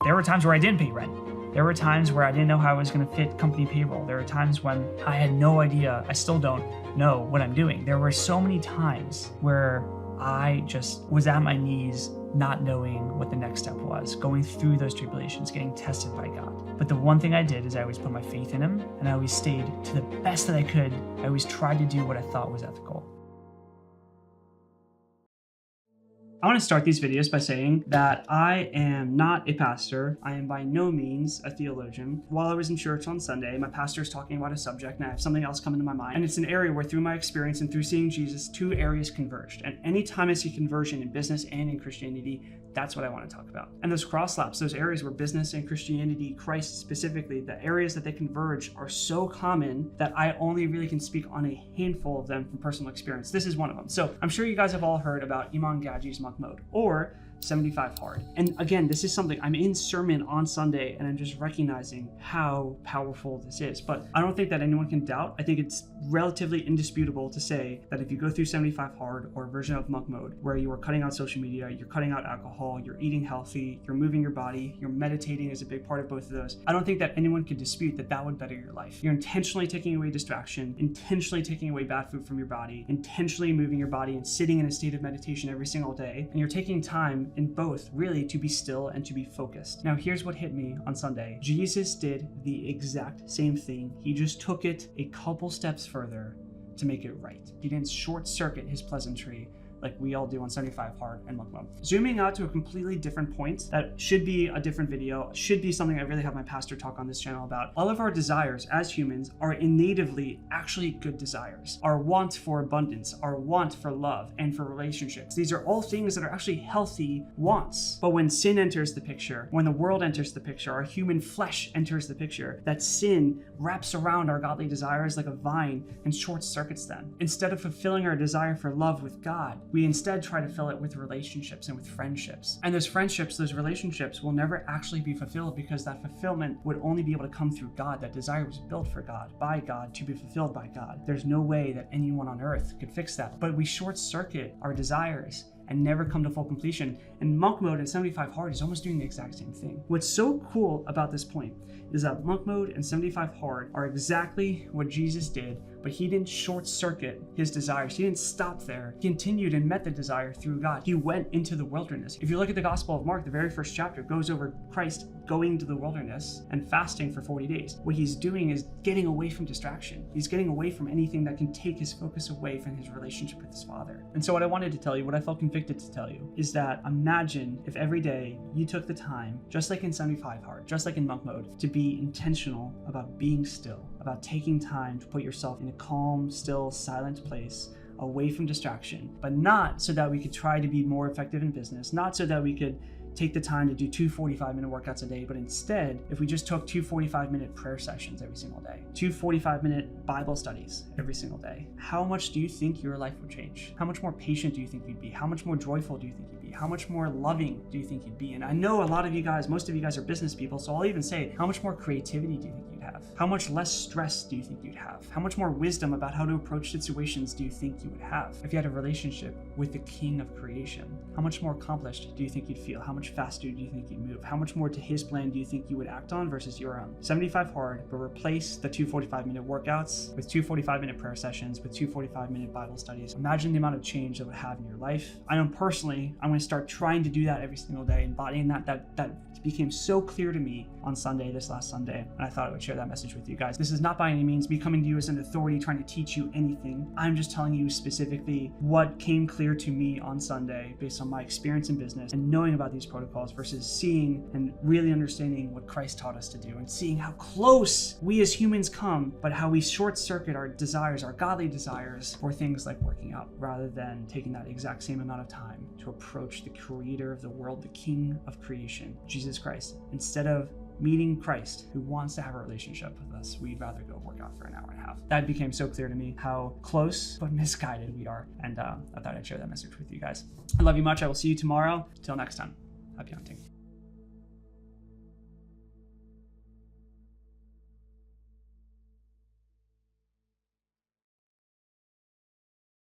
There were times where I didn't pay rent. There were times where I didn't know how I was going to fit company payroll. There were times when I had no idea. I still don't know what I'm doing. There were so many times where I just was at my knees, not knowing what the next step was, going through those tribulations, getting tested by God. But the one thing I did is I always put my faith in Him, and I always stayed to the best that I could. I always tried to do what I thought was ethical. I want to start these videos by saying that I am not a pastor. I am by no means a theologian. While I was in church on Sunday, my pastor is talking about a subject and I have something else come into my mind. And it's an area where through my experience and through seeing Jesus, two areas converged. And anytime I see conversion in business and in Christianity, that's what I want to talk about. And those cross-laps, those areas where business and Christianity, Christ specifically, the areas that they converge are so common that I only really can speak on a handful of them from personal experience. This is one of them. So I'm sure you guys have all heard about Imam Gaji's monk mode or 75 hard. And again, this is something I'm in sermon on Sunday and I'm just recognizing how powerful this is. But I don't think that anyone can doubt. I think it's relatively indisputable to say that if you go through 75 hard or a version of monk mode where you are cutting out social media, you're cutting out alcohol, you're eating healthy, you're moving your body, you're meditating is a big part of both of those. I don't think that anyone could dispute that that would better your life. You're intentionally taking away distraction, intentionally taking away bad food from your body, intentionally moving your body and sitting in a state of meditation every single day. And you're taking time in both really to be still and to be focused. Now here's what hit me on Sunday. Jesus did the exact same thing. He just took it a couple steps further to make it right. He didn't short circuit his pleasantry like we all do on 75 hard and monk mode. Zooming out to a completely different point that should be a different video, should be something I really have my pastor talk on this channel about. All of our desires as humans are innatively actually good desires. Our want for abundance, our want for love and for relationships. These are all things that are actually healthy wants. But when sin enters the picture, when the world enters the picture, our human flesh enters the picture, that sin wraps around our godly desires like a vine and short circuits them. Instead of fulfilling our desire for love with God, we instead try to fill it with relationships and with friendships. And those friendships, those relationships will never actually be fulfilled because that fulfillment would only be able to come through God. That desire was built for God, by God, to be fulfilled by God. There's no way that anyone on earth could fix that. But we short circuit our desires and never come to full completion. And monk mode and 75 hard is almost doing the exact same thing. What's so cool about this point is that monk mode and 75 hard are exactly what Jesus did, but he didn't short circuit his desires. He didn't stop there. He continued and met the desire through God. He went into the wilderness. If you look at the Gospel of Mark, the very first chapter goes over Christ going to the wilderness and fasting for 40 days. What he's doing is getting away from distraction. He's getting away from anything that can take his focus away from his relationship with his Father. And so what I wanted to tell you, what I felt convicted to tell you, is that imagine if every day you took the time, just like in 75 hard, just like in monk mode, to be intentional about being still, about taking time to put yourself in a calm, still, silent place, away from distraction, but not so that we could try to be more effective in business, not so that we could take the time to do 2 45-minute workouts a day, but instead, if we just took 2 45-minute prayer sessions every single day, 2 45-minute Bible studies every single day, how much do you think your life would change? How much more patient do you think you'd be? How much more joyful do you think you'd be? How much more loving do you think you'd be? And I know a lot of you guys, most of you guys are business people, so I'll even say, how much more creativity do you think you'd have? How much less stress do you think you'd have? How much more wisdom about how to approach situations do you think you would have if you had a relationship with the King of creation? How much more accomplished do you think you'd feel? How much faster do you think you'd move? How much more to his plan do you think you would act on versus your own? 75 hard, but replace the 2 45-minute workouts with 2 45-minute prayer sessions, with 2 45-minute Bible studies. Imagine the amount of change that would have in your life. I know personally, I'm going to start trying to do that every single day, embodying that became so clear to me on Sunday, this last Sunday, and I thought I would share that message with you guys. This is not by any means me coming to you as an authority trying to teach you anything. I'm just telling you specifically what came clear to me on Sunday based on my experience in business and knowing about these protocols versus seeing and really understanding what Christ taught us to do and seeing how close we as humans come, but how we short circuit our desires, our godly desires, for things like working out rather than taking that exact same amount of time to approach the creator of the world, the King of creation, Jesus Christ. Instead of meeting Christ, who wants to have a relationship with us, we'd rather go work out for an hour and a half. That became so clear to me how close but misguided we are. And I thought I'd share that message with you guys. I love you much. I will see you tomorrow. Till next time. Happy hunting.